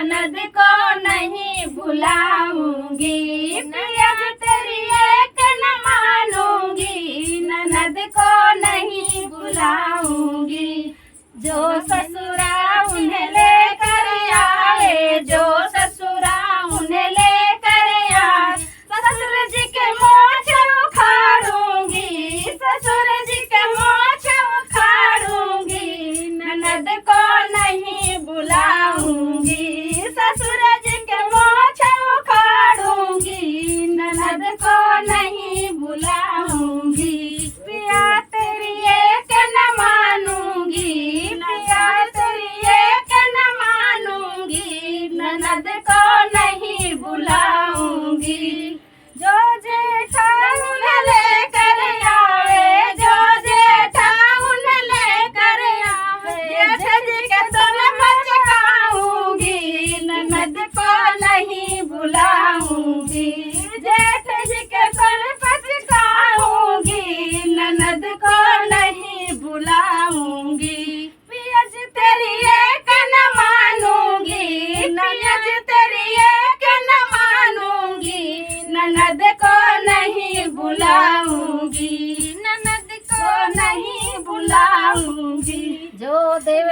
ननद को नहीं बुलाऊंगी, पिया तेरी एक न मानूंगी, ननद को नहीं बुलाऊंगी। जो ससुरा उन्हें लेकर आए, जो ससुरा उन्हें लेकर आए, ससुर जी के मोछ उखाड़ूंगी, ससुर जी के मोछ उखाड़ूंगी, ननद को नहीं बुलाऊंगी, ससुर जी के मोछ उखाड़ूंगी, ननद को नहीं बुलाऊंगी। पिया तेरी एक न मानूंगी, पिया तेरी एक न मानूंगी, ननद को नहीं बुलाऊंगी। जो जेठा उन्हें लेकर आवे, जो जेठा उन्हें लेकर आवे, जेठ जी के तन मचकाऊंगी, ननद को नहीं बुलाऊंगी, जेठ जी के तन मचकाऊंगी, ननद को नहीं बुलाऊंगी। पियज तेरी एक न मानूंगी, पियज तेरी एक न मानूंगी, ननद को नहीं बुलाऊंगी, ननद को नहीं बुलाऊंगी। जो देव